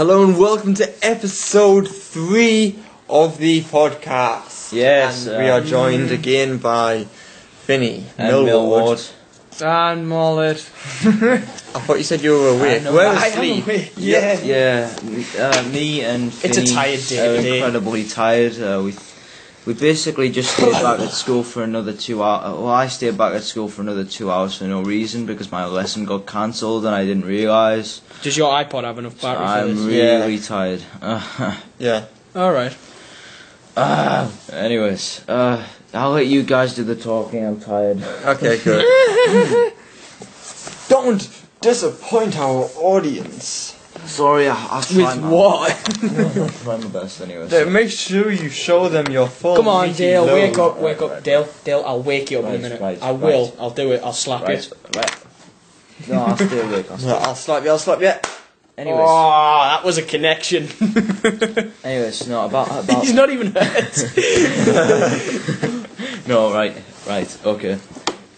Hello and welcome to episode 3 of the podcast. Yes. And we are joined again by Finy and Millward. And Mollett. I thought you said you were awake. Where was sleep? Yeah. Me and Finy It's a tired day are today. incredibly tired. We basically just stayed back at school for another 2 hours. Well, I stayed back at school for another 2 hours for no reason because my lesson got cancelled and I didn't realise. Does your iPod have enough battery for I'm this? really tired. Yeah. Alright. Anyways, I'll let you guys do the talking. I'm tired. Okay, good. Don't disappoint our audience. Sorry, I'll try With what? I'll try my best anyways. Make sure you show them your full Come on, meaty Dale, load. wake up. Dale, I'll wake you up in a Right, minute. right, I will. right. I'll do it. I'll slap you. Right. No, I'll stay awake. I'll slap you. Anyways, Oh, that was a connection. no, about He's not even hurt. no, right, okay.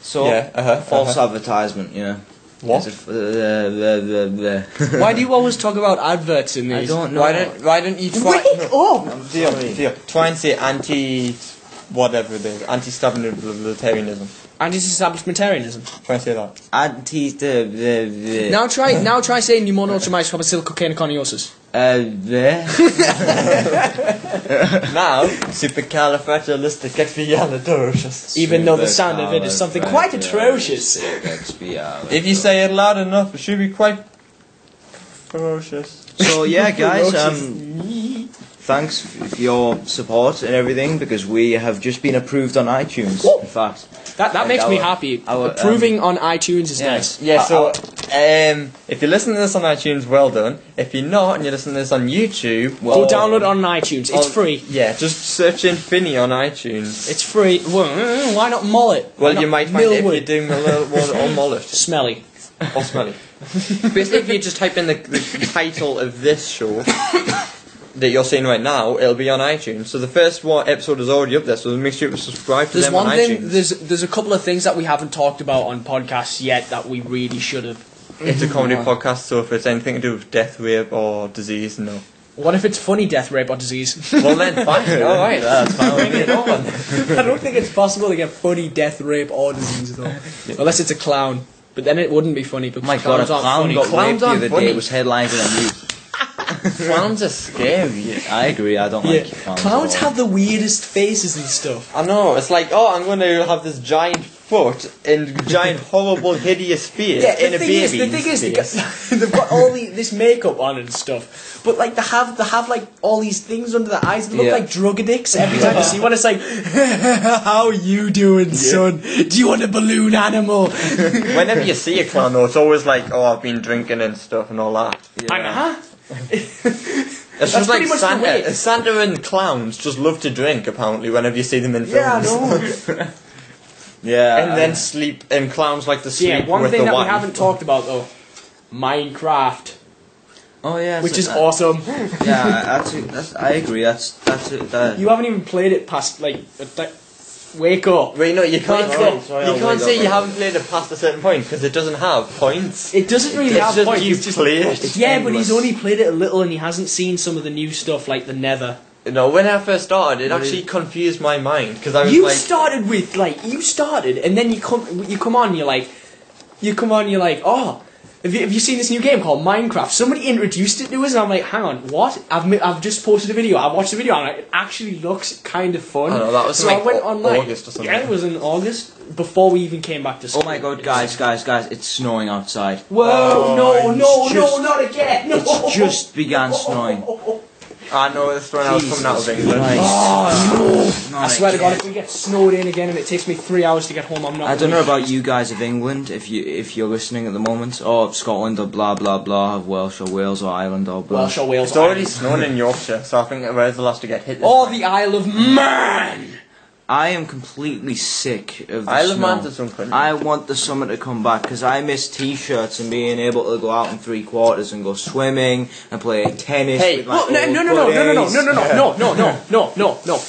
So, false advertisement, yeah. What? Why do you always talk about adverts in these? I don't know. Why don't you try... Wake up! Deal. Try and say whatever it is. Anti-stabilitarianism. Anti-establishmentarianism. Try and say that. Now try saying pneumomyelitis Now, supercalifragilisticexpialidocious. Even though the sound of it is something quite atrocious. If you say it loud enough, it should be quite ferocious. So yeah, guys, thanks for your support and everything because we have just been approved on iTunes. In fact, That makes me happy. Approving on iTunes is nice. Yeah, so if you're listening to this on iTunes, well done. If you're not and you're listening to this on YouTube, Go download it on iTunes. It's free. Yeah, just search in Finy on iTunes. It's free. Well, why not Mollett? Well, you might find Millward? it if you're doing Millward or Mollett. Smelly. Or smelly. Basically, if you just type in the title of this show that you're seeing right now, it'll be on iTunes. So the first episode is already up there, so make sure to subscribe to them on iTunes. There's a couple of things that we haven't talked about on podcasts yet that we really should have. It's a comedy podcast, so if it's anything to do with death, rape, or disease, no. What if it's funny death, rape, or disease? Well then, fine. Alright, that's fine. Bring it on. I don't think it's possible to get funny death, rape, or disease though. Unless it's a clown. But then it wouldn't be funny because oh my god, a clowns aren't clown funny. got Clowns raped the aren't other funny. day. It was headlines in the news. Clowns are scary. I agree. I don't like clowns. Clowns at all. have the weirdest faces and stuff. I know, it's like, I'm going to have this giant foot and giant horrible hideous face in a baby's the thing is, face. they've got all this makeup on and stuff, but like they have like all these things under their eyes that look like drug addicts every time you see one. It's like, how you doing, son? Do you want a balloon animal? Whenever you see a clown though, it's always like, I've been drinking and stuff and all that. It's just like pretty much the way. Santa and clowns just love to drink apparently whenever you see them in films. Yeah, I know. Yeah. And then sleep, and clowns like to sleep One with thing the that wife. we haven't talked about though, Minecraft, Oh yeah. which so is that- awesome. Yeah, I agree. That's it. You haven't even played it past wake up. Wait, no, you can't say, sorry, you I'll can't wake say up. you haven't played it past a certain point because it doesn't have points. It doesn't really It's have just points. you've It's just played it. yeah, but endless. he's only played it a little and he hasn't seen some of the new stuff like the Nether. No, when I first started, it actually confused my mind because I was You like, started and then you come on, you're like, oh, have you seen this new game called Minecraft? Somebody introduced it to us, and I'm like, hang on, what? I've just posted a video. I watched the video, and it actually looks kind of fun. I know, that was so like I went online. August or something. Yeah, it was in August before we even came back to school. Oh my god, guys! It's snowing outside. Whoa! No, not again! No. It's just began snowing. I know this when I was coming out of England. Oh no! Not I swear to God, again. if we get snowed in again and it takes me 3 hours to get home, I'm not. I don't know about you guys of England, if you're listening at the moment, or Scotland, or blah blah blah, of Welsh or Wales or Ireland or blah. Welsh or Wales. It's already snowing in Yorkshire, so I think where's the last to get hit? This Or time? the Isle of Man. I am completely sick of the Isle of snow. Man's its own country. I want the summer to come back because I miss t-shirts and being able to go out in 3/4 and go swimming and play tennis. Hey, with my No. old buddies. No.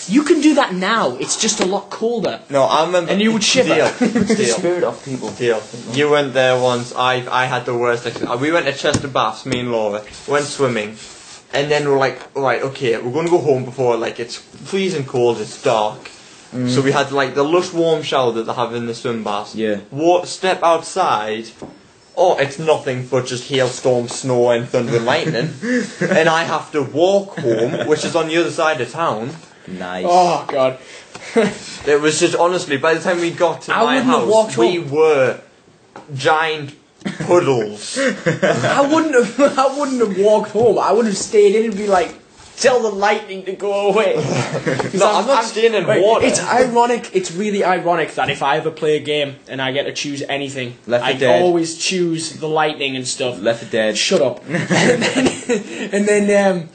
You can do that now. It's just a lot colder. No, I remember. And you would shiver. The Deal. spirit of people. Deal. You went there once. I had the worst. We went to Chester Baths, me and Laura. Went swimming. and then we're like, right, okay, we're going to go home before, like, it's freezing cold, it's dark. So we had, like, the lush warm shower that they have in the swim baths. Yeah. Step outside. Oh, it's nothing but just hailstorm, snow, and thunder and lightning. And I have to walk home, which is on the other side of town. Nice. Oh god. It was just, honestly, by the time we got to my wouldn't have house, walked we home. were giant puddles. I wouldn't have walked home. I would have stayed in and be like, tell the lightning to go away. No, I'm not staying in water. It's ironic. It's really ironic that if I ever play a game and I get to choose anything, Left 4 I Dead. always choose the lightning and stuff. Left 4 Dead. Shut up. and then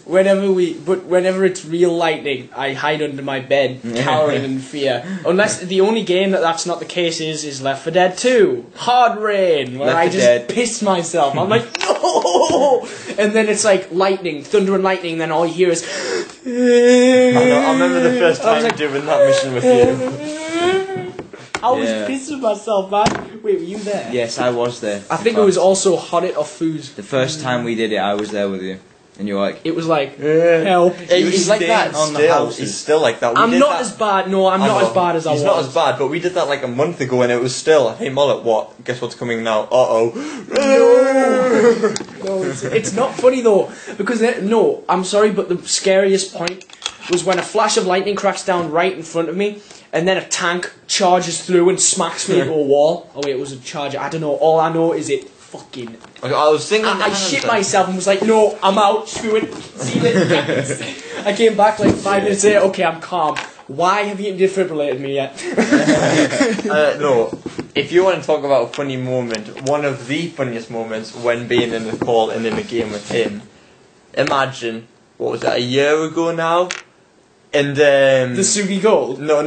whenever it's real lightning, I hide under my bed, cowering in fear. Unless the only game that's not the case is Left 4 Dead 2, Hard Rain, where Left I 4 just Dead. piss myself. I'm like, no! And then it's like lightning, thunder and lightning, and then all you hear is. I know, I remember the first I was time like, doing that mission with you. I was Yeah. pissing myself, man. Wait, were you there? Yes, I was there. I think it was also Hot It or Food. The first time we did it, I was there with you. And you were like, It was like, help. He's like that on the still. houses. He's still like that. We I'm did not that- as bad. No, I'm not know. as bad as I was. He's not as bad, but we did that like a month ago, and it was still. Hey, Mollett, what? Guess what's coming now? No, it's not funny though, because no, I'm sorry, but the scariest point was when a flash of lightning cracks down right in front of me, and then a tank charges through and smacks me into a wall. Oh wait, it was a charger. I don't know. All I know is it fucking. I was thinking. I shit myself and was like, no, I'm out. Screw it. See you later, guys. I came back like 5 minutes later. Okay, I'm calm. Why have you defibrillated me yet? No, if you want to talk about a funny moment, one of the funniest moments when being in a call and in a game with him. Imagine, what was it, a year ago now? And The Sugi Gold. No.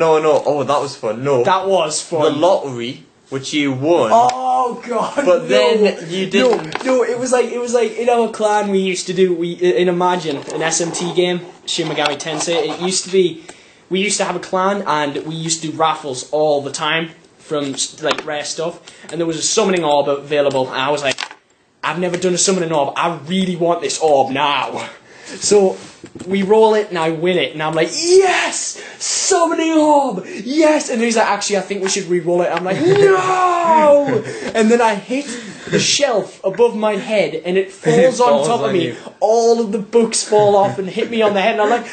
Oh, that was fun. No, That was the fun. lottery, which you won. Oh god! But no. then you didn't. No, it was like in our clan we used to do in Imagine an SMT game, Shin Megami Tensei. It used to be we used to have a clan and we used to do raffles all the time from like rare stuff. And there was a summoning orb available, and I was like, I've never done a summoning orb. I really want this orb now. So we roll it and I win it, and I'm like, yes, summoning orb, yes. And he's like, actually, I think we should re-roll it. I'm like, no. And then I hit the shelf above my head, and it falls on top of me. you. All of the books fall off and hit me on the head, and I'm like,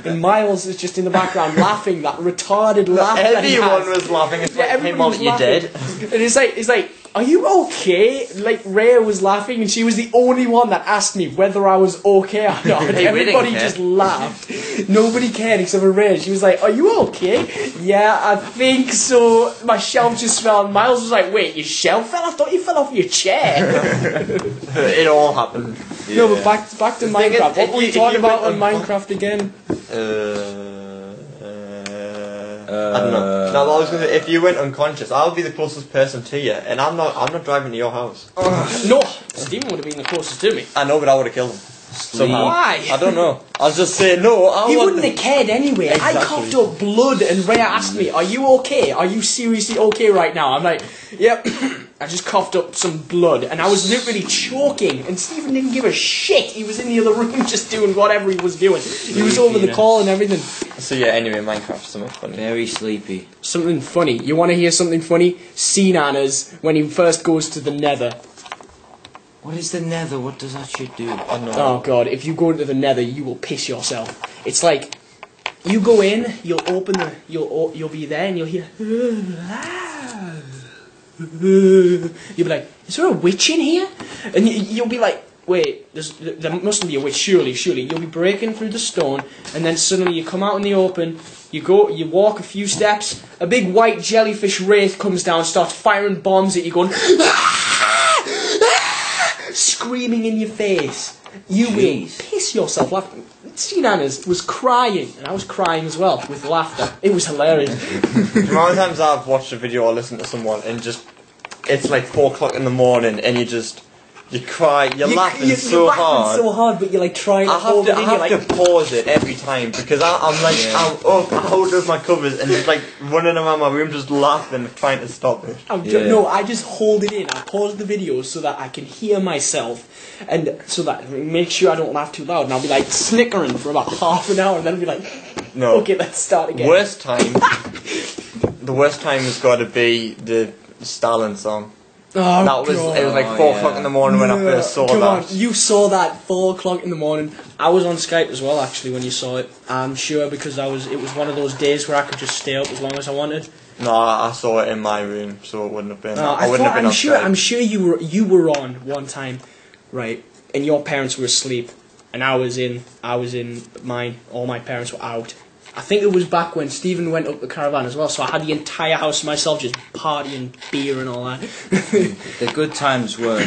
and Miles is just in the background laughing, that retarded laugh. that he Everyone has. was laughing. It's Yeah, like, hey, everybody was Mollett, you laughing. dead? And it's like, are you okay? Like, Rhea was laughing, and she was the only one that asked me whether I was okay or not. And Hey, we didn't everybody care. just laughed. Nobody cared except for Rhea. She was like, are you okay? Yeah, I think so. My shelf just fell. And Miles was like, wait, your shelf fell? I thought you fell off your chair. It all happened. No, but back to thing is, Minecraft. What if were we you talking about on went on- Minecraft again? I don't know. No, I was gonna. If you went unconscious, I'll be the closest person to you, and I'm not driving to your house. No, Stephen would have been the closest to me. I know, but I would have killed him. Somehow. Why? I don't know. I was just saying no. I He want wouldn't have cared anyway. I Exactly. coughed up blood, and Rhea asked me, are you okay? Are you seriously okay right now? I'm like, yep. I just coughed up some blood, and I was literally choking, and Stephen didn't give a shit. He was in the other room just doing whatever he was doing. He was over the call and everything. So yeah. Anyway, Minecraft, something funny. very sleepy. Something funny. You want to hear something funny? Nana's when he first goes to the Nether. What is the nether? What does that shit do? I know. Oh god, if you go into the Nether, you will piss yourself. It's like you go in, you'll open the, you'll be there, and you'll hear. You'll be like, is there a witch in here? And you'll be like, wait, there mustn't be a witch. Surely. You'll be breaking through the stone, and then suddenly you come out in the open. You walk a few steps. A big white jellyfish wraith comes down, starts firing bombs at you, going. Screaming in your face. You will piss yourself laughing. Nana's was crying, and I was crying as well with laughter. It was hilarious. The amount of times I've watched a video or listened to someone and just it's like 4 o'clock in the morning and You cry, you're laughing you're so laughing hard. so hard, but you're like trying to I hold it in. have to pause it every time because I'm like, I'm up, I hold up my covers and just like running around my room just laughing, trying to stop it. No, I just hold it in. I pause the video so that I can hear myself, and so that make sure I don't laugh too loud. And I'll be like snickering for about half an hour, and then I'll be like, no. Okay, let's start again. Worst time. The worst time has got to be the Stalin song. Oh, that was God. It was like 4 o'clock in the morning when I first saw Come that. on, you saw that 4 o'clock in the morning. I was on Skype as well, actually, when you saw it. I'm sure because it was one of those days where I could just stay up as long as I wanted. No, I saw it in my room, so it wouldn't have been. I wouldn't have been on Skype. I'm sure you were on one time, right? And your parents were asleep, and I was in mine. All my parents were out. I think it was back when Stephen went up the caravan as well, so I had the entire house to myself, just partying, beer and all that. The good times were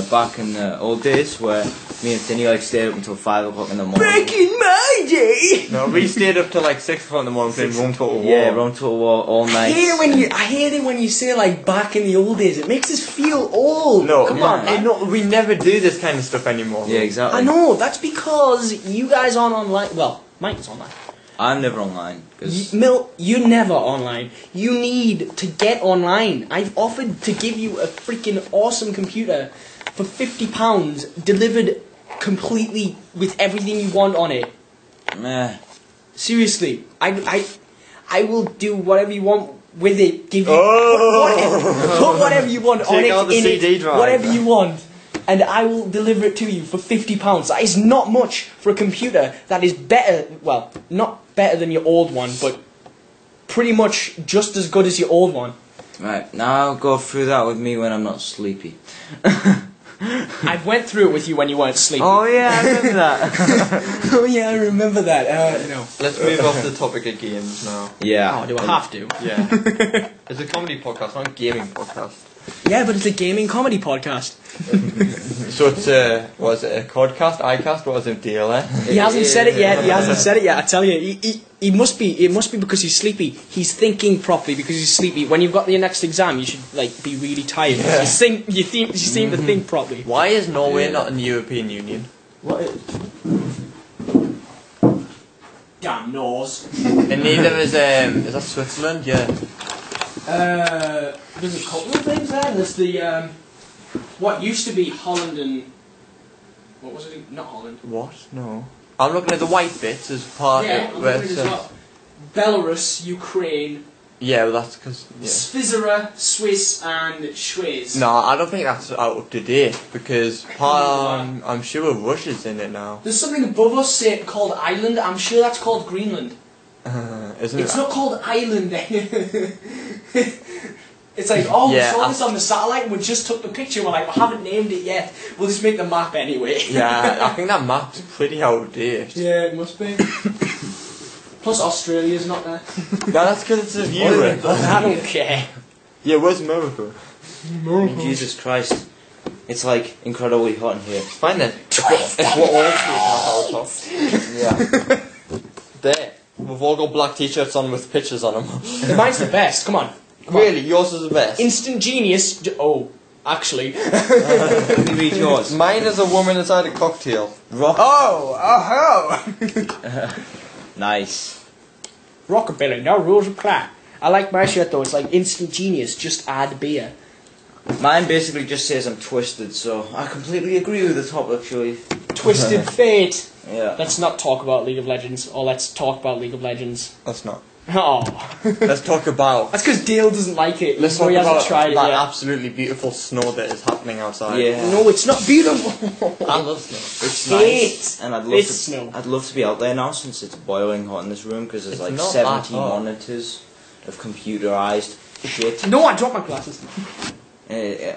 back in the old days where me and Finny like stayed up until 5 o'clock in the morning. Back in my day! No, we stayed up till like 6 o'clock in the morning playing Rome Total War. Yeah, Rome Total War all night. I hate it when you say like back in the old days. It makes us feel old. No, Come on, man. No, we never do this kind of stuff anymore. Yeah, exactly. I know, that's because you guys aren't online. Well, Mike's online. I'm never online. Cause You're never online. You need to get online. I've offered to give you a freaking awesome computer for £50, delivered completely with everything you want on it. meh. Seriously, I will do whatever you want with it. Give you put whatever you want on it, out the in CD it, drive. whatever you want, and I will deliver it to you for £50. That is not much for a computer that is better. Well, not better than your old one, but pretty much just as good as your old one. Right, now go through that with me when I'm not sleepy. I went through it with you when you weren't sleeping. Oh yeah, I remember that. Oh yeah, I remember that. No. Let's move off the topic of games now. Yeah. Oh, do I have to? Yeah. It's a comedy podcast, not a gaming podcast. Yeah, but it's a gaming comedy podcast. So it's was it a codcast, iCast, what was it, DLS? He hasn't said it yet. He hasn't said it yet. I tell you, he must be. It must be because he's sleepy. He's thinking properly because he's sleepy. When you've got your next exam, you should like be really tired. Yeah. You seem to think properly. Why is Norway not in the European Union? What? Damn Norse. And neither is that Switzerland? Yeah. There's a couple of things there. There's the what used to be Holland and what was it? Not Holland. What? No. I'm looking at the white bits as part Yeah, of I'm where looking it's, as well. Belarus, Ukraine, yeah, well that's because Svizzera, Swiss, and Schweiz. No, I don't think that's out up to date because I'm sure Russia's in it now. There's something above us called Ireland. I'm sure that's called Greenland. Isn't it? It's not called Ireland. It's like, oh, Yeah, we saw this on the satellite and we just took the picture. We're like, we haven't named it yet. We'll just make the map anyway. Yeah, I think that map's pretty out of date. Yeah, it must be. Plus Australia's not there. No, that's because it's a viewer. I don't care. Yeah, where's Morocco? Jesus Christ. It's like incredibly hot in here. Fine then. It's what all trees have our tops. Yeah. There. We've all got black t-shirts on with pictures on them. Mine's the best. Come on. Really? Yours is the best? Instant genius. Oh, actually. Let me read yours. Mine is a woman inside a cocktail. Oh. Nice. Rockabilly, no rules apply. I like my shirt though. It's like instant genius. Just add beer. Mine basically just says I'm twisted, so I completely agree with the topic, actually. Twisted Fate. Yeah. Let's not talk about League of Legends, or let's talk about League of Legends. That's not. Oh. Let's talk about... That's because Dale doesn't like it. Let's so talk he hasn't about tried it that yet. absolutely beautiful snow that is happening outside. Yeah. No, it's not beautiful. I love snow. It's Hate. nice, and It's snow. I'd love to be out there now since it's boiling hot in this room because there's It's like not that 70 hot. monitors of computerized shit. No, I dropped my glasses.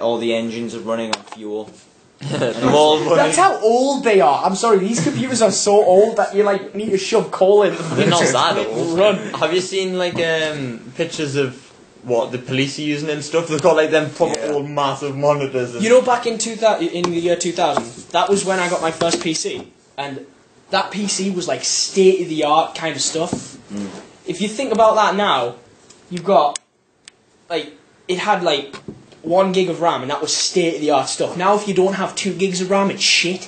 All the engines are running on fuel. They're all running. That's how old they are. I'm sorry, these computers are so old that you like need to shove coal in them. They're not that Make them old. Run. Have you seen like pictures of what the police are using and stuff? They've got like them proper old massive monitors. And You know, back in the year 2000, that was when I got my first PC, and that PC was like state of the art kind of stuff. If you think about that now, you've got like it had like 1 gig of RAM, and that was state-of-the-art stuff. Now if you don't have 2 gigs of RAM, it's shit.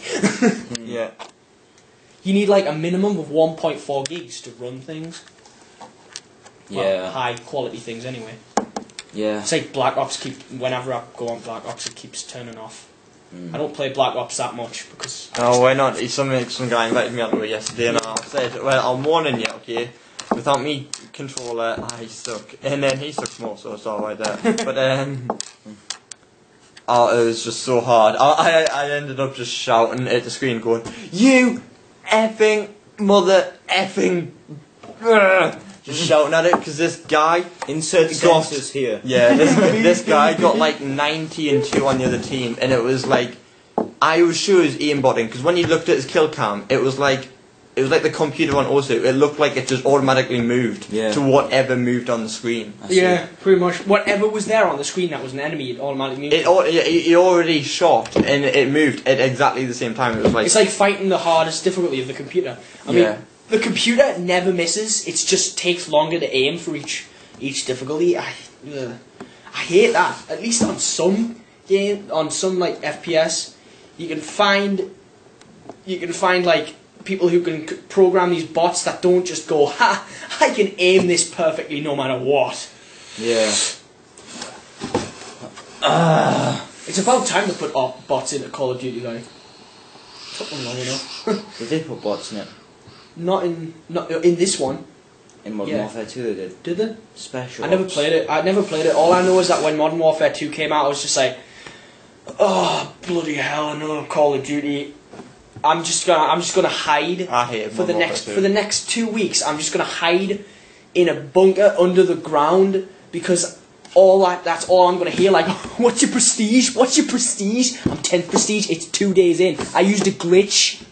Yeah. You need like a minimum of 1.4 gigs to run things. Well, Yeah. high quality things anyway. Yeah. It's like Black Ops whenever I go on Black Ops, it keeps turning off. I don't play Black Ops that much because... Oh, why not? Some guy invited me onto it yesterday and I said, well, I'm warning you, okay? Without me controller, I suck. And then he sucks more, so it's alright there. But, oh, it was just so hard. I ended up just shouting at the screen going, you effing mother effing... Just shouting at it because this guy... Insert sensors here. Yeah, this guy got like 90 and 2 on the other team, and it was like, I was sure it was aimbotting because when you looked at his kill cam, it was like the computer on also. It looked like it just automatically moved to whatever moved on the screen. Yeah, pretty much. Whatever was there on the screen that was an enemy, it automatically moved. He already shot and it moved at exactly the same time. It was like it's like fighting the hardest difficulty of the computer. I mean, the computer never misses. It just takes longer to aim for each difficulty. I hate that. At least on some like FPS, you can find like people who can program these bots that don't just go, ha, I can aim this perfectly no matter what. Yeah. It's about time to put bots into Call of Duty, like. Took them long enough. They did put bots in it. Not in this one. In Modern Warfare 2 they did. Did they? Special. I never played it. All I know is that when Modern Warfare 2 came out, I was just like, oh bloody hell, another Call of Duty. I'm just gonna hide. I hate for the next 2 weeks. I'm just gonna hide in a bunker under the ground because that's all I'm gonna hear. Like, what's your prestige? What's your prestige? I'm 10th prestige. It's 2 days in. I used a glitch.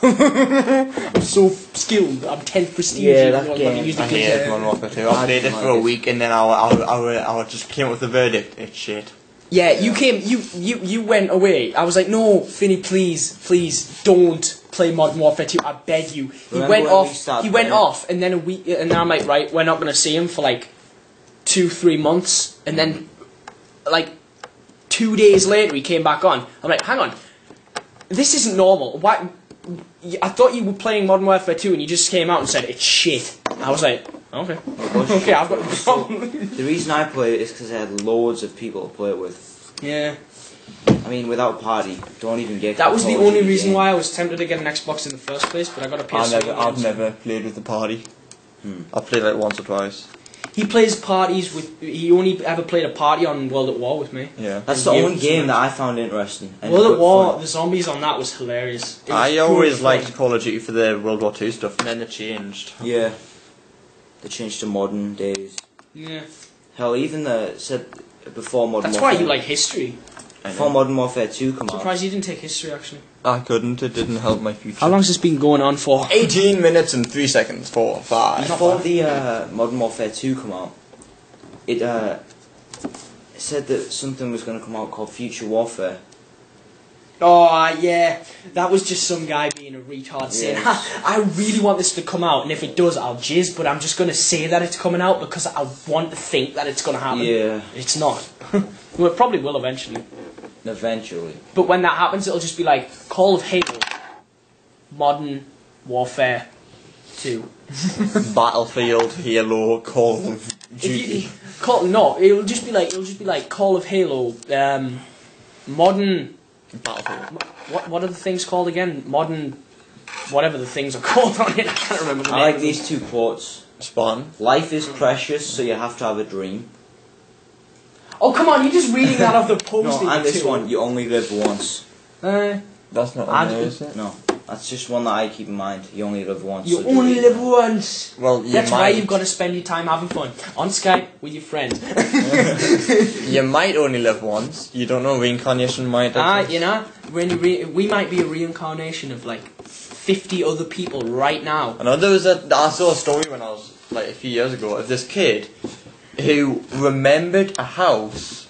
I'm so skilled. I'm 10th prestige. Yeah, that game. I hated Modern Warfare 2. I played it for a week and then I just came up with the verdict. It's shit. Yeah, you went away. I was like, no, Finy, please don't play Modern Warfare 2. I beg you. He went off, and then a week, and then I'm like, right, we're not gonna see him for like 2-3 months, and then like 2 days later he came back on. I'm like, hang on, this isn't normal. Why? I thought you were playing Modern Warfare 2 and you just came out and said it's shit. I was like, okay. Okay, I've got a problem. The reason I played it is because I had loads of people to play it with. Yeah. I mean, without party, don't even get... That was the only reason why I was tempted to get an Xbox in the first place, but I got a PS3. I've never played with the party. I've played like once or twice. He plays parties with... He only ever played a party on World at War with me. Yeah. That's the only game that I found interesting. World at War, the zombies on that was hilarious. I always liked Call of Duty for the World War II stuff, and then it changed. Yeah. They changed to modern days. Yeah. Hell, even said before Modern That's Warfare... why you like history. Before Modern Warfare 2 come out. Surprised you didn't take history, actually. I couldn't, it didn't help my future. How long's this been going on for? 18 minutes and 3 seconds, 4, 5. Before the Modern Warfare 2 come out, it said that something was going to come out called Future Warfare. Oh, yeah. That was just some guy being a retard saying, ha, I really want this to come out, and if it does, I'll jizz, but I'm just going to say that it's coming out because I want to think that it's going to happen. Yeah. It's not. Well, it probably will eventually. Eventually. But when that happens, it'll just be like, Call of Halo, Modern Warfare 2. Battlefield, Halo, Call of Duty. It'll just be like Call of Halo, Modern... Battlefield. What are the things called again? Modern... Whatever the things are called on it, I can't remember the name. I like these 2 quotes. Spawn. Life is precious, so you have to have a dream. Oh, come on, you're just reading that off the post. No, and this one, you only live once. That's not on there, is it? No, that's just one that I keep in mind. You only live once. You only live once. Well, that's why you've got to spend your time having fun on Skype with your friends. You might only live once. You don't know, reincarnation might. You know, we might be a reincarnation of like 50 other people right now. I know I saw a story when I was like a few years ago of this kid who remembered a house,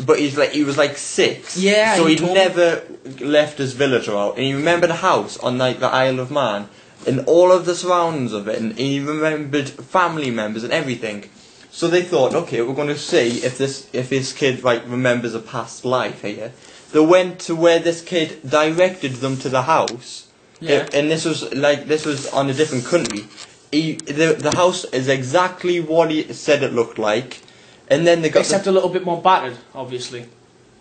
but he was like 6. Yeah. So he never left his village out, and he remembered a house on like the Isle of Man, and all of the surroundings of it, and he remembered family members and everything. So they thought, okay, we're going to see if his kid remembers a past life here. They went to where this kid directed them to the house. Yeah. And this was on a different country. The house is exactly what he said it looked like, and then they got except a little bit more battered, obviously,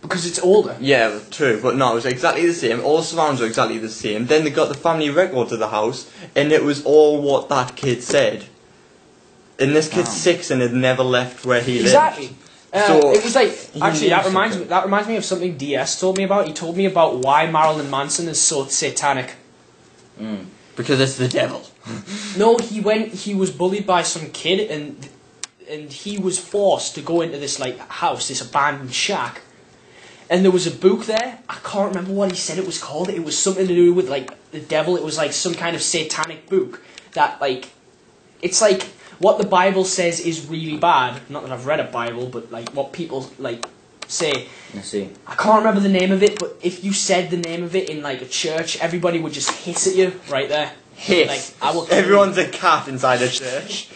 because it's older. Yeah, true, but no, it was exactly the same. All the surrounds were exactly the same. Then they got the family record to the house, and it was all what that kid said. And this kid's 6 and had never left where he lived. Exactly. So it was like, actually, that reminds me of something DS told me about. He told me about why Marilyn Manson is so satanic. Because it's the devil. No, he was bullied by some kid, and he was forced to go into this house, this abandoned shack. And there was a book there. I can't remember what he said it was called. It was something to do with the devil. It was some kind of satanic book that it's like what the Bible says is really bad. Not that I've read a Bible, but what people say. I see. I can't remember the name of it, but if you said the name of it in a church, everybody would just hiss at you right there. Hiss. I will. Everyone's a cat inside a church.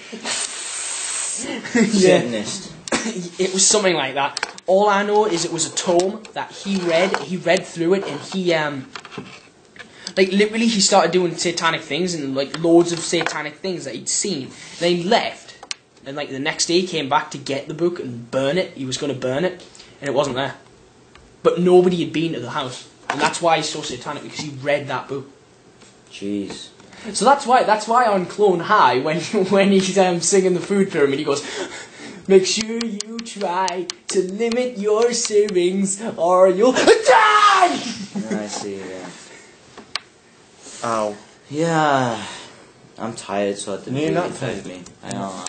Satanist. It was something like that. All I know is it was a tome that he read. He read through it, and he literally he started doing satanic things and loads of satanic things that he'd seen. Then he left, and the next day he came back to get the book and burn it. He was going to burn it, and it wasn't there. But nobody had been to the house, and that's why he's so satanic, because he read that book. Jeez. So that's why on Clone High, when he's singing the food pyramid, he goes, "Make sure you try to limit your servings, or you'll die." I see. Yeah. Ow. Yeah. I'm tired, so it didn't You're really not affect tired. me. I know.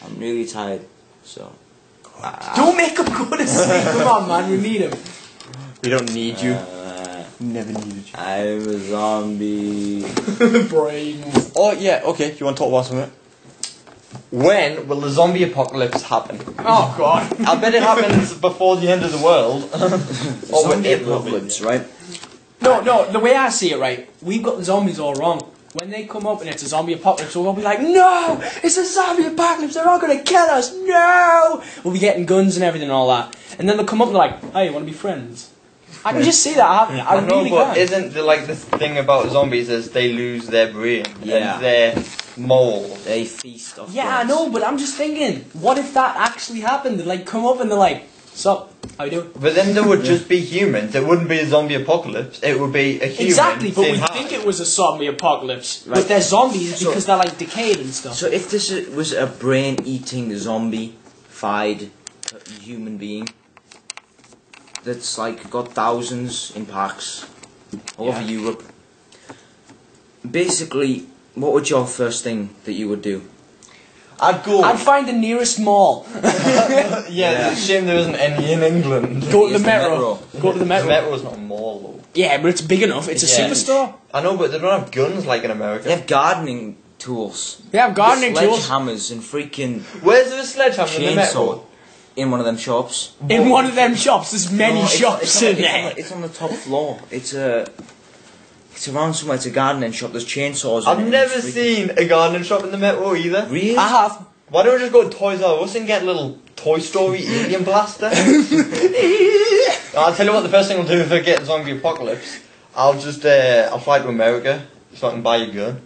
I'm really tired. So. Don't make him go to sleep. Come on, man. We need him. We don't need you. Never needed you. I'm a zombie. Brain. Oh yeah, okay. You want to talk about something? When will the zombie apocalypse happen? Oh God. I bet it happens before the end of the world. Zombie apocalypse, right? No. The way I see it, right, we've got the zombies all wrong. When they come up and it's a zombie apocalypse, we'll all be like, "No, it's a zombie apocalypse. They're all gonna kill us. No." We'll be getting guns and everything and all that, and then they'll come up and they're like, "Hey, you want to be friends?" I can just see that happening. I know, really but can. isn't the thing about zombies is they lose their brain Yeah. and their mold. They feast off Yeah, I guns. know, but I'm just thinking, what if that actually happened? They come up and they're like, "Sup, how you doing?" But then there would just be humans. It wouldn't be a zombie apocalypse. It would be a human. Exactly, but saying we hi. think it was a zombie apocalypse. Right. But they're zombies So- because they're decayed and stuff. So if this was a brain-eating zombie-fied human being that's got thousands in packs all over Europe, basically, what would your first thing that you would do? I'd find the nearest mall. Yeah, it's a shame there isn't any in England. Go to the It's the metro. metro. Go to the The metro. metro's not a mall though. Yeah, but it's big enough. It's a Yeah. superstore. I know, but they don't have guns like in America. They have gardening tools. They have gardening tools. Sledgehammers and freaking Where's the sledgehammer in the chainsaw metro? in one of them shops. In one of them shops. There's many No, it's- shops it's in on, there. it's on the top floor. It's around somewhere. It's a gardening shop. There's chainsaws. I've in it. never It's freaking- seen a gardening shop in the metro either. Really? I have. Why don't we just go to Toys R Us and get a little Toy Story alien blaster? I'll tell you what, the first thing I'll do if I get a zombie apocalypse, I'll fly to America so I can buy a gun.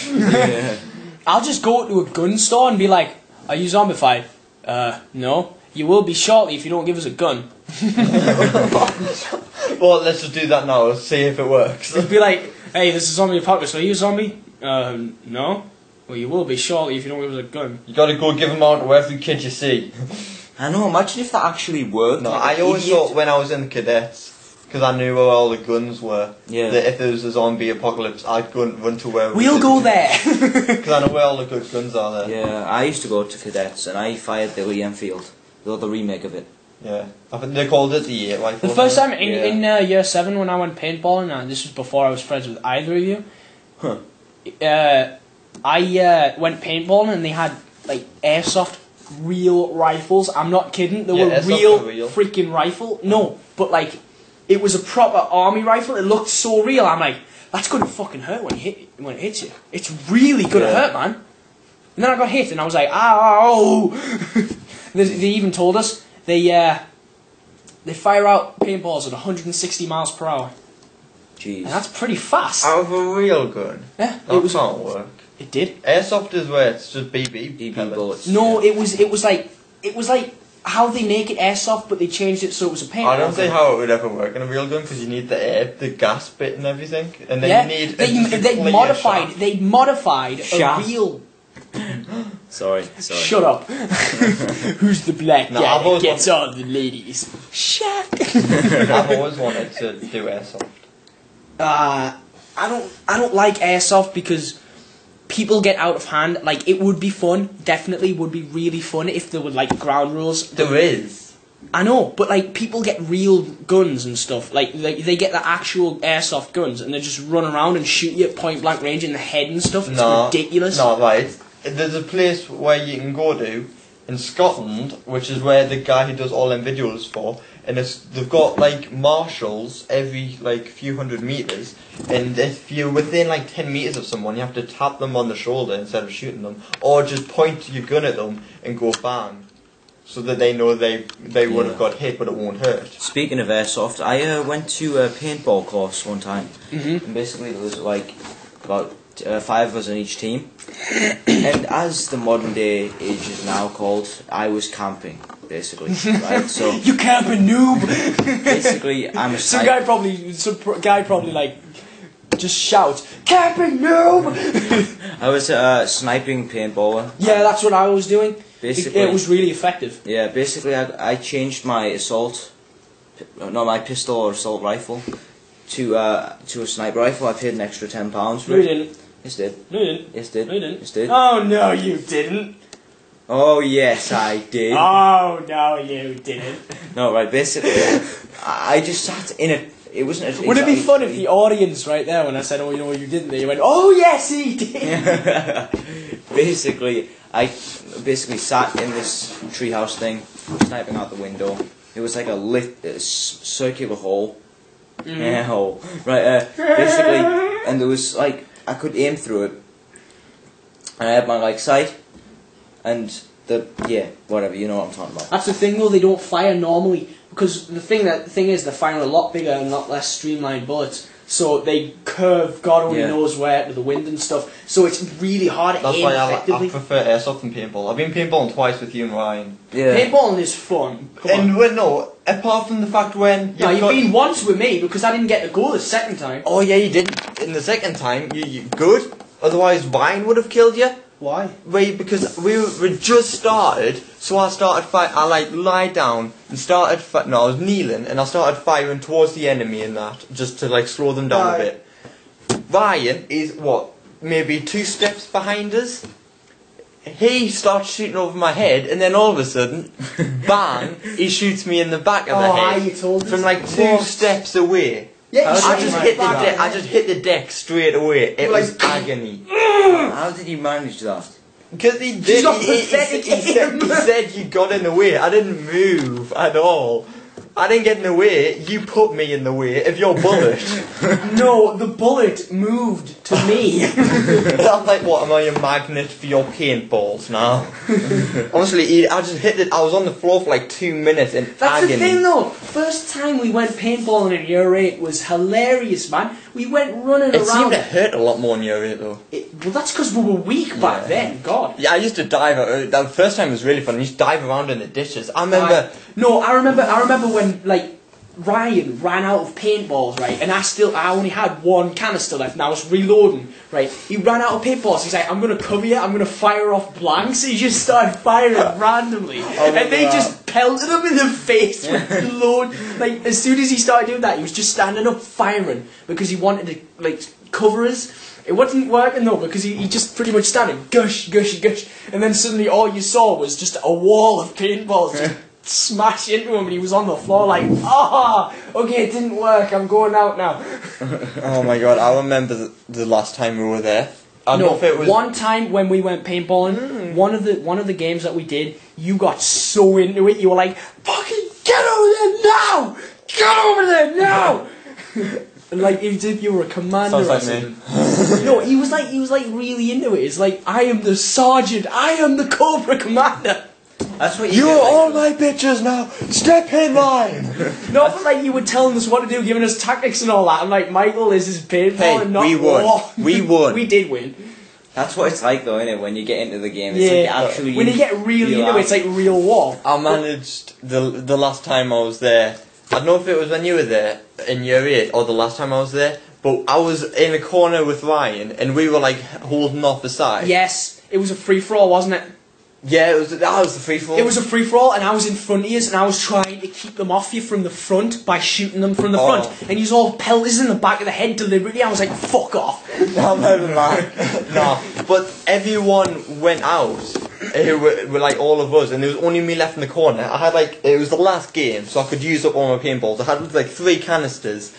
Yeah. I'll just go to a gun store and be like, "Are you zombified?" No. "You will be shortly if you don't give us a gun." Well, let's just do that now. Let's see if it works. It'd be like, "Hey, this is zombie apocalypse. Are you a zombie?" No. "Well, you will be shortly if you don't give us a gun." You gotta go give them out to every kid you see. I know. Imagine if that actually worked. No, like I an always idiot. thought when I was in the cadets, because I knew where all the guns were, Yeah. that if there was a zombie apocalypse, I'd go and run to where We'll go there. Because I know where all the good guns are there. Yeah, I used to go to cadets and I fired the Lee Enfield, the remake of it. Yeah. I think they called it the 8 rifle. The first time Yeah. in year 7 when I went paintballing, and this was before I was friends with either of you, Huh. I went paintballing and they had airsoft real rifles. I'm not kidding. They Yeah, were airsoft real, are real. freaking rifle. No, but it was a proper army rifle. It looked so real. I'm like, that's gonna fucking hurt when it hits you. It's really gonna Yeah. hurt, man. And then I got hit, and I was like, ow! They even told us they fire out paintballs at 160 miles per hour. Jeez. And that's pretty fast. Out of a real gun? Yeah. That can't work. It did. Airsoft is where it's just BB bullets. No, it was like how they make it airsoft, but they changed it so it was a paintball. I don't see how it would ever work in a real gun because you need the gas bit and everything, and then you need. They modified a real. Sorry. Shut up. Who's the black guy that gets all the ladies? Shut. I've always wanted to do airsoft. I don't like airsoft because people get out of hand. Like, it would be fun, definitely would be really fun if there were like ground rules. There is. I know, but like people get real guns and stuff. Like they get the actual airsoft guns and they just run around and shoot you at point blank range in the head and stuff. It's ridiculous. No, right. There's a place where you can go to in Scotland, which is where the guy who does all them videos for, and they've got like marshals every like few hundred meters, and if you're within like 10 meters of someone, you have to tap them on the shoulder instead of shooting them, or just point your gun at them and go bang, so that they know they would have got hit, but it won't hurt. Speaking of airsoft, I went to a paintball course one time, Mm-hmm. and basically there was like about 5 of us in each team, and as the modern day age is now called, I was camping, basically, right? So you camping noob. basically, I'm a some guy probably like just shouts camping noob. I was sniping paintballer. Yeah, that's what I was doing. Basically, it was really effective. Yeah, basically, I changed my my pistol or assault rifle to a sniper rifle. I paid an extra £10 for No, it. you didn't. Yes, did. No, you didn't. Yes, did. No, you didn't. Yes, did. Oh no, you didn't. Oh yes, I did. Oh no, you didn't. No, right. Basically, I just sat in it. It wasn't. Would it be fun if the audience right there, when I said, "Oh, you know, you didn't," you went, "Oh yes, he did." Basically, I sat in this treehouse thing, sniping out the window. It was like a lit circular hole. Mm-hmm. Yeah, hole. Right. Basically, and there was like I could aim through it, and I had my like sight, and whatever, you know what I'm talking about. That's the thing though, they don't fire normally because the thing is they're firing a lot bigger and a lot less streamlined bullets. So they curve God only knows where to the wind and stuff. So it's really hard to aim effectively. I prefer airsoft than paintball. I've been paintballing twice with you and Ryan. Yeah. Paintballing is fun. Apart from the fact when... You've been once with me because I didn't get to go the second time. Oh yeah, you did. In the second time, you good. Otherwise, Ryan would have killed you. Why? Wait, because we just started, so I started I lied down and started I was kneeling and I started firing towards the enemy and that, just to like slow them down a bit. Ryan is maybe 2 steps behind us. He starts shooting over my head and then all of a sudden, bang, he shoots me in the back of the head. You told from like 2 steps away. Yeah, I just hit the deck straight away. It was agony. How did he manage that? Because he did. He said you got in the way. I didn't move at all. I didn't get in the way. You put me in the way of your bullet. No, the bullet moved to me. I'm like, what? Am I a magnet for your paintballs now? Honestly, I just hit it. I was on the floor for like 2 minutes in That's agony. the thing, though. First time we went paintballing in year 8 was hilarious, man. We went running around. It seemed to hurt a lot more in year 8, though. Well, that's because we were weak back then. God. Yeah, I used to dive. The first time was really fun. I used to dive around in the ditches. I remember. I remember when like Ryan ran out of paintballs, right? And I only had 1 canister left, and I was reloading, right? He ran out of paintballs. He's like, "I'm gonna cover you. I'm gonna fire off blanks." He just started firing randomly, and they just pelted him in the face with load. Like as soon as he started doing that, he was just standing up firing because he wanted to like cover us. It wasn't working though because he just pretty much standing gush, gush, gush, and then suddenly all you saw was just a wall of paintballs just smash into him, and he was on the floor like, okay, it didn't work. I'm going out now. Oh my god, I remember the last time we were there. I don't know if it was one time when we went paintballing. One of the games that we did, you got so into it. You were like, "Fucking get over there now! Get over there now!" And like as if you were a commander Sounds or like something. No, he was like really into it. It's like, I am the sergeant, I am the Cobra commander. That's what you You're do, like, all my bitches now. Step in line. No, but like you were telling us what to do, giving us tactics and all that. And like Michael is his paintball Hey, and not we won. war. We won. We did win. That's what it's like though, isn't it? When you get into the game, it's like actually. When you get really into it, it's like real war. I managed the last time I was there. I don't know if it was when you were there in year 8 or the last time I was there, but I was in a corner with Ryan and we were like holding off the side. Yes, it was a free for all, wasn't it? Yeah, that was the free for all. It was a free for all, and I was in front of you, and I was trying to keep them off you from the front by shooting them from the front. And you all pelters in the back of the head deliberately. I was like, fuck off. I'm never lying. No, but everyone went out. Who were like all of us, and there was only me left in the corner. I had like, it was the last game, so I could use up all my paintballs. I had like 3 canisters,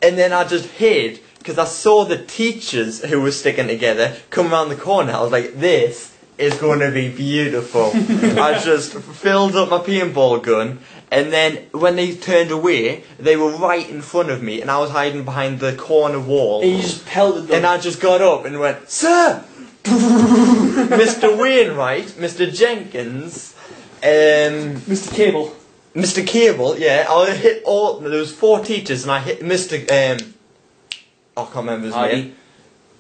and then I just hid because I saw the teachers who were sticking together come around the corner. I was like, this is going to be beautiful. I just filled up my paintball gun, and then when they turned away, they were right in front of me, and I was hiding behind the corner wall. And you just pelted them. And I just got up and went, "Sir!" Mr. Wainwright, Mr. Jenkins, Mr. Cable. Mr. Cable, yeah, I hit all, there was 4 teachers, and I hit Mr. I can't remember his name.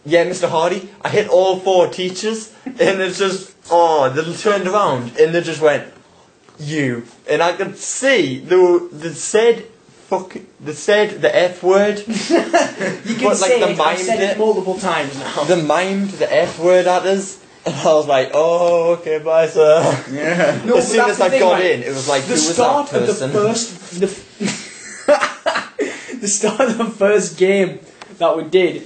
Yeah, Mr. Hardy. I hit all 4 teachers, and it's just, they turned around, and they just went, "You." And I could see, they said the F word. You can say it, I've said it multiple times now. They mimed the F word at us, and I was like, "Oh, okay, bye, sir." Yeah. No, as soon as I got in, it was like, the who was start that of person? The start of the first game that we did,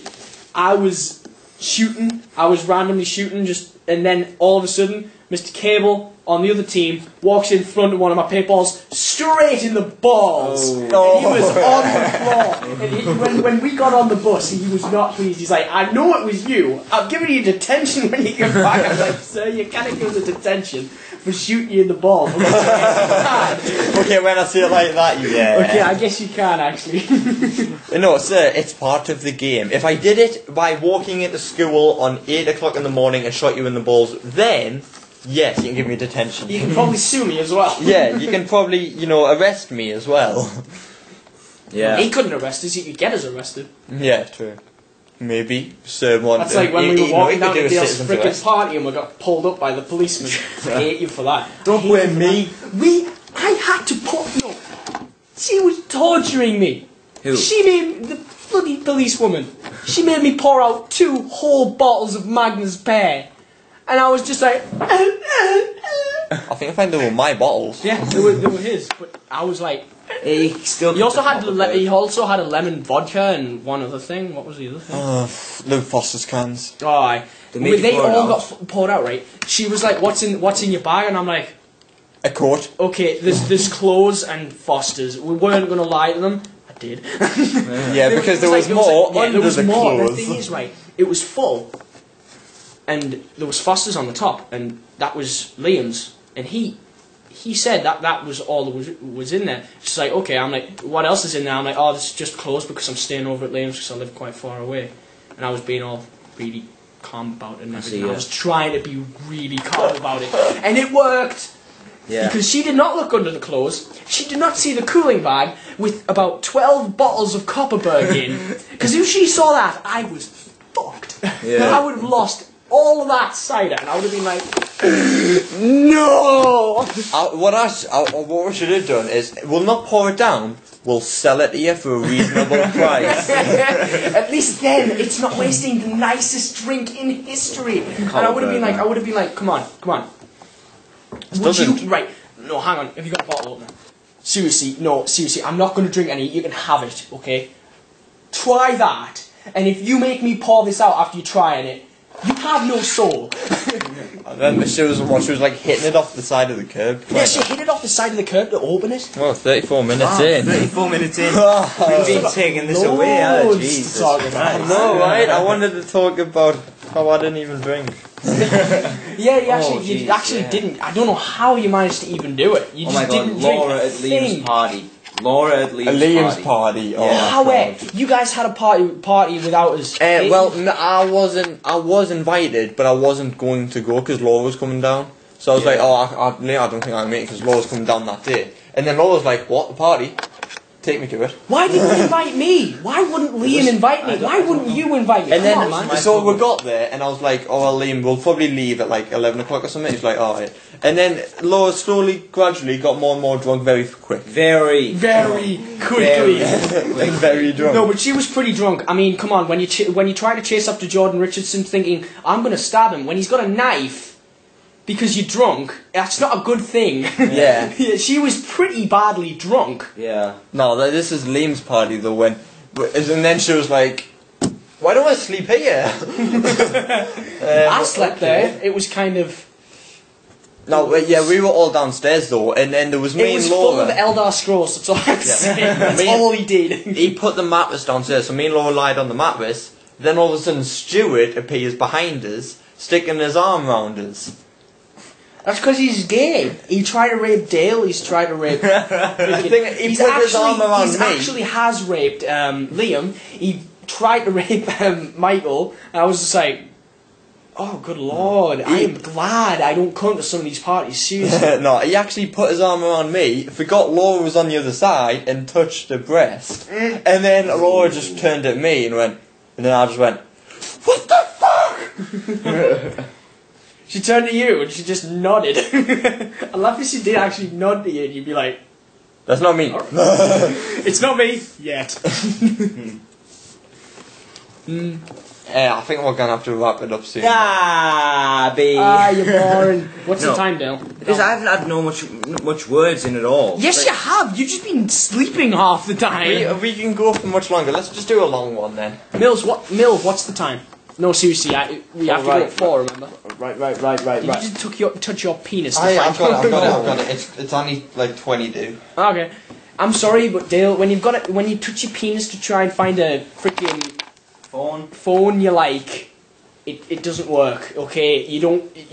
I was shooting, I was randomly shooting, and then all of a sudden, Mr. Cable on the other team walks in front of one of my paintballs straight in the balls. And he was on the floor. And when we got on the bus, he was not pleased. He's like, "I know it was you. I'm giving you detention when you get back." I was like, "Sir, you can't give us a detention for shooting you in the balls." Okay, when I say it like that, yeah. Okay, I guess you can actually. No, sir, it's part of the game. If I did it by walking into school on 8 o'clock in the morning and shot you in the balls, then yes, you can give me detention. You can probably sue me as well. Yeah, you can probably, arrest me as well. Yeah. He couldn't arrest us, he could get us arrested. Yeah, true. Maybe. Someone. That's like when we were walking down to Dale's citizen's frickin' arrest. party and we got pulled up by the policeman. I hate you for that. Don't blame me. I had to she was torturing me. Who? She made, the bloody policewoman, she made me pour out 2 whole bottles of Magnus Pear. And I was just like, I think they were my bottles. yeah, they were his. But I was like, He also had a lemon vodka and one other thing. What was the other thing? Luke Foster's cans. Oh, aye. They They all got poured out, right? She was like, "What's in your bag?" And I'm like, A quart. "Okay, there's clothes and Fosters." We weren't gonna lie to them. I did. Yeah, because there was more under there was the more. clothes. The thing is, right, it was full, and there was Fosters on the top, and that was Liam's, and he said that was all that was in there. She's like, "Okay," I'm like, "What else is in there?" I'm like, "Oh, this is just clothes because I'm staying over at Liam's because I live quite far away," and I was being all really calm about it and everything. I was trying to be really calm about it, and it worked. Yeah. Because she did not look under the clothes. She did not see the cooling bag with about 12 bottles of Copperberg in. Because if she saw that, I was fucked. Yeah. I would have lost all of that cider, and I would have been like, no! What we should have done is, we'll not pour it down, we'll sell it to you for a reasonable price. At least then, it's not wasting the nicest drink in history. And I would have been like, come on. Would you, right, no, hang on, have you got a bottle opener? Seriously, I'm not going to drink any, you can have it, okay? Try that, and if you make me pour this out after you trying it, you have no soul. And then she was like hitting it off the side of the curb. Yeah, she hit it off the side of the curb to open it. Oh, 34 minutes in. 34 minutes in. We've been taking this away, Loads Jesus. to talk about. I know, right? I wanted to talk about how I didn't even drink. Yeah, you actually didn't. I don't know how you managed to even do it. You just Oh my God, didn't Laura drink a at Liam's thing. party Laura at Liam's, Liam's party. Oh, Yeah. Oh, wait, you guys had a party without us. Well, I wasn't. I was invited, but I wasn't going to go because Laura was coming down. So I was like, oh, I don't think I can make it because Laura's coming down that day. And then Laura was like, what, the party? Take me to it. Why didn't you invite me? Why wouldn't Liam invite me? Why wouldn't you invite me? And then, Come on, man. so we got there, and I was like, oh, well, Liam, we'll probably leave at like 11 o'clock or something. He's like, alright. And then Laura slowly, gradually got more and more drunk very quick. Very quickly. Very drunk. No, but she was pretty drunk. I mean, come on, when you try to chase after Jordan Richardson thinking, I'm going to stab him, when he's got a knife, because you're drunk, that's not a good thing. Yeah. She was pretty badly drunk. Yeah. No, this is Liam's party though, and then she was like, why don't I sleep here? I slept there. It was kind of... No, but yeah, we were all downstairs though, and then there was me It was and Laura. full of Eldar Scrolls, that's all I can say. That's Me- all he did. He put the mattress downstairs, so me and Laura lied on the mattress. Then all of a sudden, Stuart appears behind us, sticking his arm around us. That's because he's gay. He tried to rape Dale. He's tried to rape. He put his arm around He me. actually has raped Liam. He tried to rape Michael, and I was just like, "Oh, good lord! I am glad I don't come to some of these parties." Seriously. No, he actually put his arm around me, forgot Laura was on the other side, and touched her breast. And then Laura just turned at me and went, and then I just went, what the fuck? She turned to you and she just nodded. I love if she did actually nod to you, and you'd be like, That's not me. "It's not me yet." Yeah, I think we're gonna have to wrap it up soon. Ah, You're boring. What's the time, Dale? Because I haven't had much words in at all. Yes, you have. You've just been sleeping half the time. We can go for much longer. Let's just do a long one then. What's the time? No, seriously, we have to go right. at 4, remember? Right. You just touch your penis. I've got it. It's only like 22. Okay. I'm sorry, but Dale, when you touch your penis to try and find a freaking phone you like, it doesn't work. Okay, you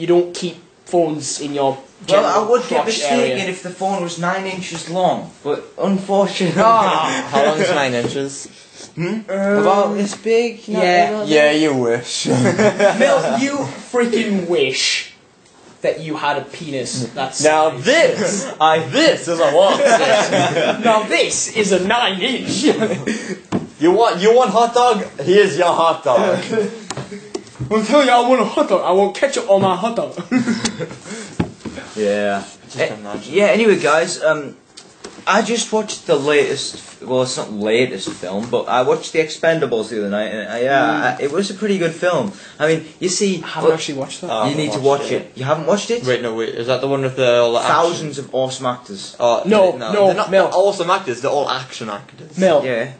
don't keep phones in your. Well, I would get crotch mistaken area. if the phone was 9 inches long, but unfortunately, How long is 9 inches? about this big. Yeah. Yeah, you wish. Mil, you freaking wish that you had a penis. That's Now this is a what? now this is a 9-inch. You want hot dog? Here's your hot dog. I'll tell you, I want a hot dog. I want ketchup on my hot dog. Yeah. Just imagine. Yeah. Anyway, guys, I just watched the latest. Well, it's not latest film, but I watched The Expendables the other night, and it was a pretty good film. I mean, you see, I haven't actually watched that. you need to watch it. You haven't watched it? Wait, is that the one with all the Thousands of awesome actors. No, they're not Mel. awesome actors. They're all action actors. Mel, Yeah.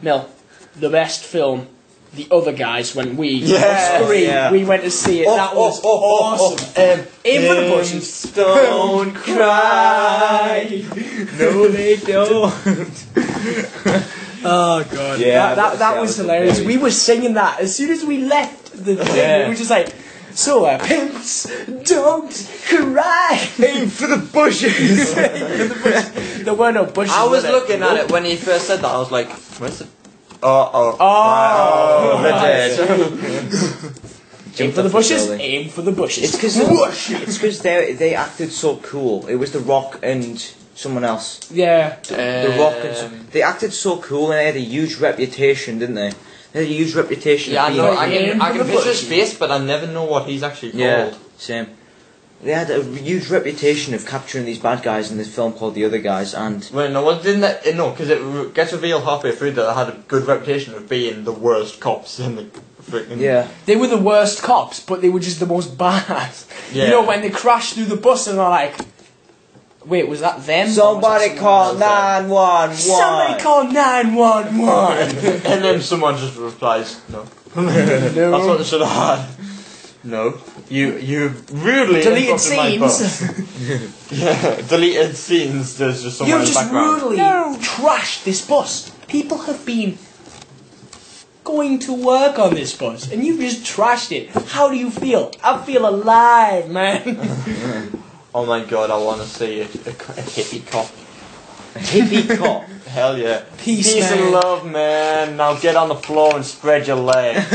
the best film, The Other Guys, when we we went to see it. That was awesome. Aim for the bushes. Don't cry. No, they don't. Oh god. Yeah, that was hilarious. very- We were singing that as soon as we left the thing. Yeah. We were just like, so pimps don't cry. Aim for the bushes. There were no bushes. I was were there? looking at it when he first said that. I was like, where's the? Oh, Right. aim for the bushes. Aim for the bushes. It's because they acted so cool. It was The Rock and someone else. Yeah. The Rock and they acted so cool, and they had a huge reputation, didn't they? They had a huge reputation. Yeah, of I being know. Aim I for can the picture his bushes. face, but I never know what he's actually called. Yeah, same. They had a huge reputation of capturing these bad guys in this film called The Other Guys, and Wait, no, well, didn't that? No, because it gets revealed halfway through that they had a good reputation of being the worst cops in the freaking. yeah, They were the worst cops, but they were just the most bad. Yeah. You know, when they crashed through the bus and they're like, wait, was that them? somebody call 911. Somebody call 911. And then someone just replies, no. That's what they should have had. No. You rudely Deleted interrupted my scenes. bus. Yeah, deleted scenes. There's just someone You've in the just background. rudely trashed this bus. People have been going to work on this bus, and you've just trashed it. How do you feel? I feel alive, man. Oh my god, I want to see a hippie cop. Hippie cop. Hell yeah. Peace, and man. love, man. Now get on the floor and spread your legs.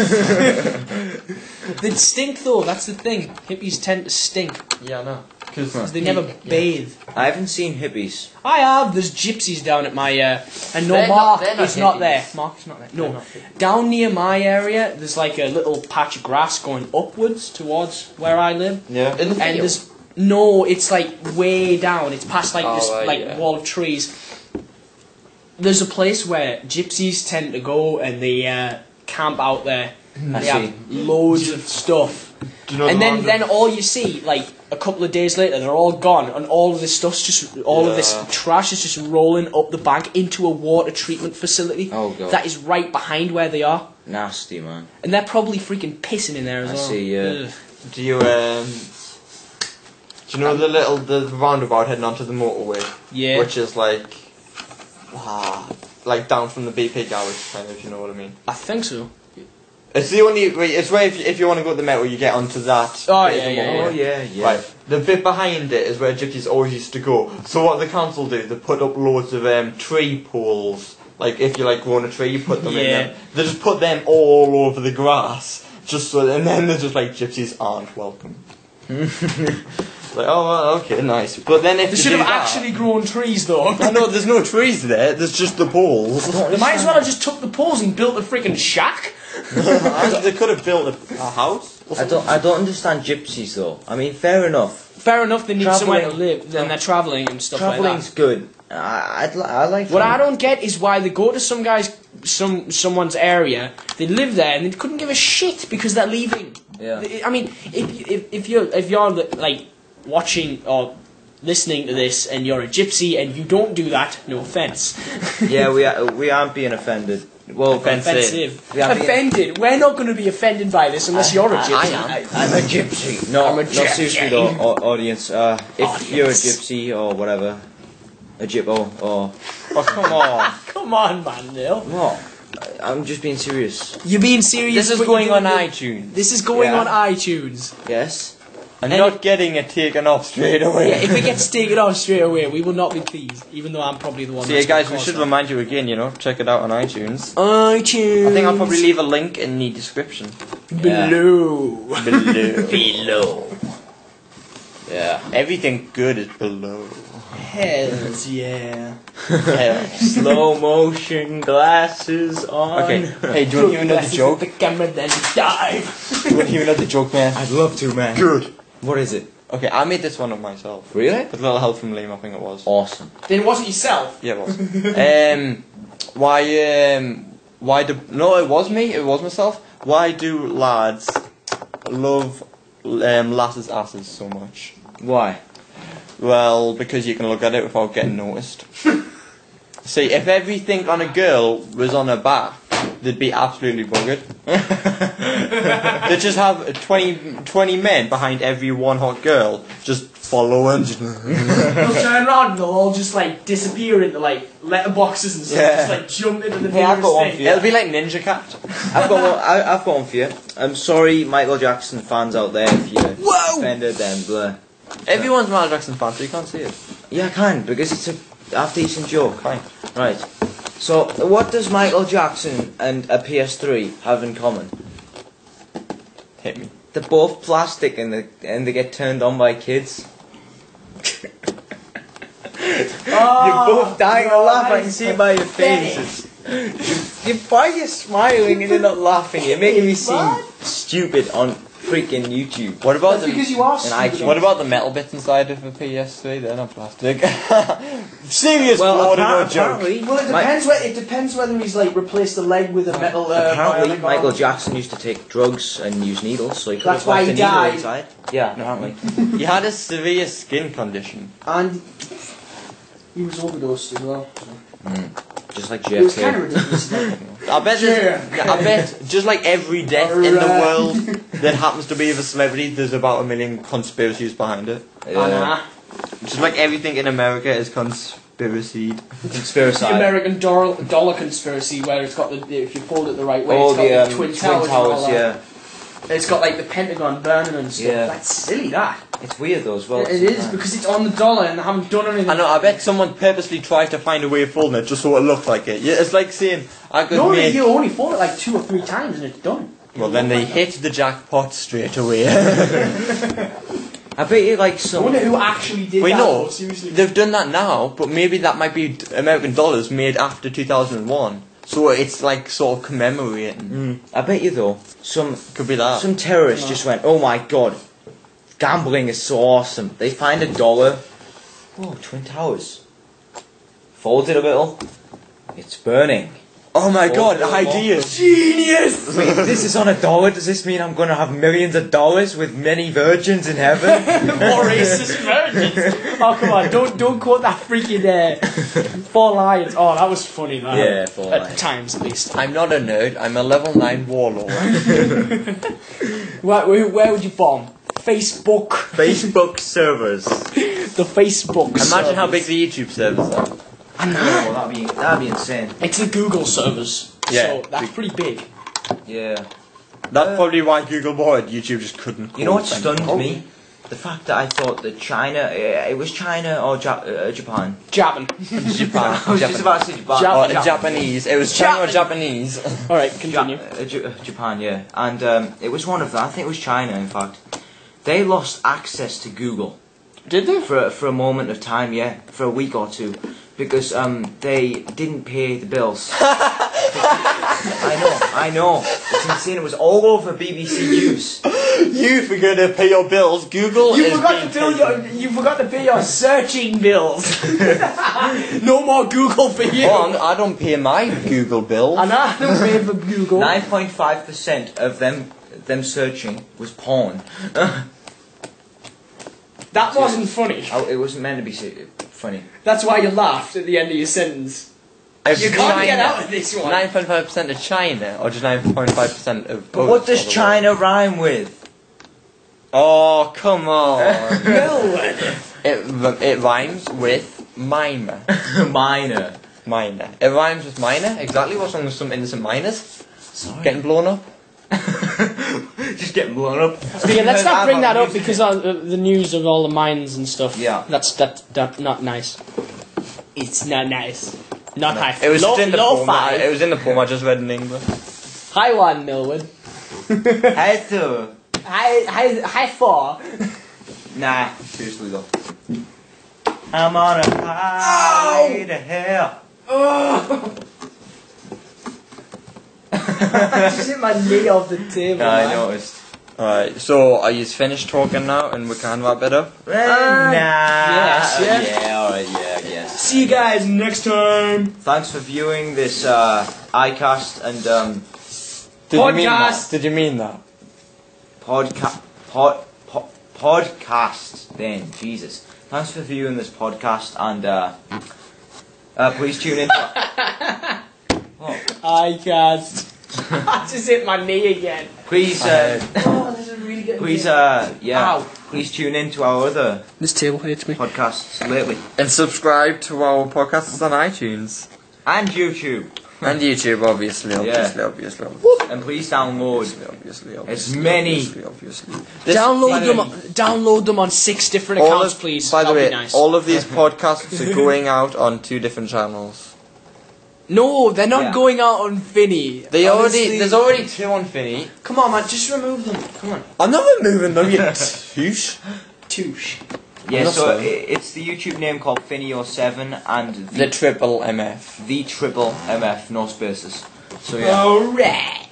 They stink though, that's the thing. Hippies tend to stink. Yeah, I know. Because they never bathe. I haven't seen hippies. I have. There's gypsies down at my and no, They're Mark not is not hippies. there. Mark is not there. They're No, not hippies. down near my area, there's like a little patch of grass going upwards towards where I live. Yeah. In the And there's no, it's like way down. It's past like Oh, this right, like yeah. wall of trees. There's a place where gypsies tend to go and they camp out there. I They see. have loads of stuff. Do you know And the then, one then all you see, like a couple of days later, they're all gone, and all of this stuff's just, all of this Yeah. trash is just rolling up the bank into a water treatment facility. Oh, God. That is right behind where they are, Nasty, man. and they're probably freaking pissing in there as I well. see, yeah. Ugh. Do you know the roundabout heading onto the motorway? Yeah. Which is like down from the BP garage, kind of, if you know what I mean. I think so. It's the only. It's where if you want to go to the Met, where you get onto that. Oh, bit yeah, of the yeah, motorway. Oh, yeah, yeah. Right. The bit behind it is where gypsies always used to go. So what the council do, they put up loads of tree poles. Like if you like grow a tree, you put them in Yeah. them. They just put them all over the grass, just so, and then they're just like gypsies aren't welcome. Like, oh, well, okay, nice. But then if They you should do have that- actually grown trees though. I know there's no trees there. There's just the poles. They might as well have just took the poles and built a freaking shack. They could have built a house. I don't understand gypsies though. I mean, fair enough. Fair enough, they need somewhere to Travelling. live, then they're travelling and stuff like Travelling's that. good. I like. What I travelling. don't get is why they go to someone's area, they live there, and they couldn't give a shit because they're leaving. Yeah. I mean, if you're like watching or listening to this and you're a gypsy and you don't do that, no offence. Yeah, we aren't being offended. Well, Offensive. We aren't being- Offended. We're not going to be offended by this unless you're a gypsy. I'm a gypsy. No, I'm a no, gypsy. seriously though, audience. If you're a gypsy or whatever, a gyppo or Oh, come on. Come on, man, Neil. what? I'm just being serious. You're being serious. This is but going you're on doing it- iTunes. This is going Yeah. on iTunes. Yes. I'm And not getting it taken off straight away. Yeah, if it gets taken off straight away, we will not be pleased, even though I'm probably the one So that's yeah, guys, gonna we cause should that. remind you again, check it out on iTunes. iTunes. I think I'll probably leave a link in the description. below. Below. Below. Yeah. Everything good is below. Hells yeah. Hell. Slow motion glasses on. Okay, hey, do you want to hear another joke? The camera then dive. Do you want to hear another joke, man? I'd love to, man. Good. What is it? Okay, I made this one up myself. Really? With a little help from Liam, I think it was. Awesome. Then it wasn't yourself. Yeah, it was. Why do... No, it was me. It was myself. Why do lads love lasses' asses so much? Why? Well, because you can look at it without getting noticed. See, if everything on a girl was on her back, they'd be absolutely buggered. They'd just have 20 men behind every one hot girl, just following. They'll turn around and they'll all just like disappear into like letterboxes and stuff. Yeah. Just like jump into the Hey, I've got one nearest for thing. you. It'll be like Ninja Cat. I've got one for you. I'm sorry, Michael Jackson fans out there, if you offended them. Blah. Everyone's Michael Jackson fan, so you can't see it. Yeah, I can because it's a half-decent joke. Fine. Right. So, what does Michael Jackson and a PS3 have in common? Hit me. They're both plastic and they get turned on by kids. You're both dying to laugh. I can see it by your faces. Why are you smiling and you're not laughing? You're making me seem stupid on freaking YouTube. What about That's the... because you are And stupid. iTunes. What about the metal bits inside of a PS3? They're not plastic. Serious Well, blood and no joke. apparently, Well, it depends whether he's like replaced the leg with a metal. apparently bionic Michael arm. Jackson used to take drugs and use needles, so he could That's have why left he a needle died. inside. Yeah, apparently. He had a severe skin condition. And he was overdosed as well. Just like It was kind of JFK. ridiculous. I bet, I bet, just like every death in the world that happens to be of a celebrity, there's about 1 million conspiracies behind it. Yeah. Just like everything in America is conspiracy. Conspiracy. The American dollar conspiracy, where it's got the if you fold it the right way, Oh, it's got the the twin Twin towers. and all Towers, that. yeah. It's got like the Pentagon burning and stuff. Yeah. That's silly, that. It's weird though as well. It is, because it's on the dollar and they haven't done anything. I know, I bet someone purposely tried to find a way of folding it just so it looked like it. Yeah, it's like saying, I could No, make... you only fold it like 2 or 3 times and it's done. Well, then they hit the jackpot straight away. I bet you like I some. wonder who actually did We that. know, though, seriously. they've done that now, but maybe that might be American dollars made after 2001. So it's like sort of commemorating. I bet you though, some Could be that. some terrorist just went, oh my god, gambling is so awesome. They find $1. Oh, Twin Towers. Fold it a little. It's burning. Oh my Fold god, it a little. ideas! Genius! Wait, this is on $1. Does this mean I'm going to have millions of dollars with many virgins in heaven? More racist virgins. Oh, come on, don't quote that freaking 4 Lions. Oh, that was funny, man. Yeah, 4 At Lions. times, at least. I'm not a nerd, I'm a level 9 warlord. Where would you bomb? Facebook. Facebook servers. The Facebook Imagine how big servers. the YouTube servers are. Oh, that'd be insane. It's the Google servers. Yeah. So that's pretty big. Yeah. That's probably why Google bought it. YouTube just couldn't. You know what cope stunned anymore. me? The fact that I thought that China, it was China or Japan. Japan. Japan. I was just about to say Japan. Jap- Or Japanese. It was China or Japanese. Alright, continue. Japan, yeah. And it was one of them. I think it was China, in fact. They lost access to Google Did they? for a moment of time, yeah, for a week or two, because they didn't pay the bills. I know. It's insane. It was all over BBC News. You forgot to pay your bills. Google You is forgot being to bill taken. you forgot to pay your searching bills. No more Google for you. Oh, I don't pay my Google bill. And I don't pay for Google. 9.5% of them searching was porn. That wasn't funny. Oh, it wasn't meant to be funny. That's why you laughed at the end of your sentence. You can't get out of this one. 9.5% of China, or just 9.5% of. But what does China rhyme with? Oh, come on. Millward. It rhymes with minor. Minor. Minor. It rhymes with minor. Exactly. What's wrong with some innocent minors? Sorry. Getting blown up. Just getting blown up. Yeah, let's not bring that up because of the news of all the mines and stuff. Yeah. That's not nice. It's not nice. Not high. It was low, in the low poem. five. It was in the poem. I just read in English. High one, Millward. High two. High 4. Nah, seriously though. I'm on a high to hell. Oh. I just hit my knee off the table. I man. noticed. Alright, so are you finished talking now and we can wrap it up? Yes, yeah. Yeah, alright, yeah, I guess. See you guys next time. Thanks for viewing this iCast and Did you mean that? Podcast. Did you mean that? podcast then, Jesus. Thanks for viewing this podcast and please tune in. I can't. I just hit my knee again. Please Oh, this is really good. please yeah. Ow. Please tune in to our other This table hurts me. podcasts lately. And subscribe to our podcasts on iTunes. And YouTube. And YouTube, obviously. And please download Obviously. as many Obviously. Download them on 6 different accounts, please. By the That'd way, be nice. all of these podcasts are going out on 2 different channels. No, they're not Yeah. going out on Finy. Honestly. There's already 2 on Finy. Come on, man, just remove them. Come on. I'm not removing them, you douche. Touche. Yeah, Not so so. it's the YouTube name called Finy07 and The triple MF. the triple MF, no spaces. So yeah. Alright.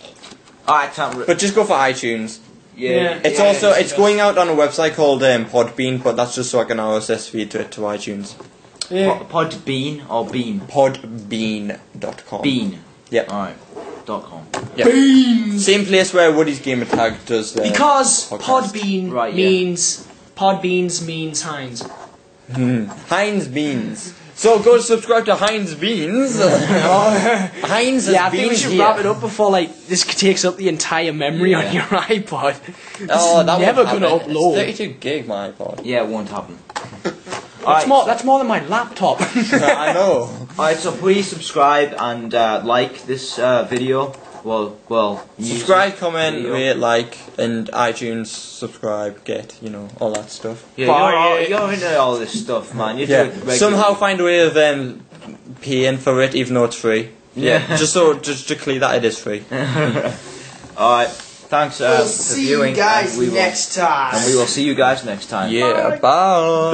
Alright, But just go for iTunes. yeah. It's Yeah, also, it's it's the going out on a website called Podbean, but that's just so I can RSS feed to iTunes. Yeah. Podbean or Bean? Podbean.com. Bean. Yep. Alright. .com. Yep. Beans. Same place where Woody's Gamer Tag does the Because podcast. Podbean Right, yeah. means Podbeans means Heinz. Heinz Beans. So go subscribe to Heinz Beans. Heinz Yeah, I Beans think we should here. wrap it up before this takes up the entire memory on your iPod. This Oh, is that never won't gonna happen. upload. It's 32 gig, my iPod. Yeah, it won't happen. That's more than my laptop. I know. Alright, so please subscribe and like this video Well. Subscribe, comment, rate, like, and iTunes subscribe, get, you know, all that stuff. Yeah, you're into all this stuff, man. You do it regularly. Somehow find a way of paying for it, even though it's free. Yeah. just to clear that it is free. Alright. Thanks we'll for viewing. See you guys next time. And we will see you guys next time. Yeah. Bye.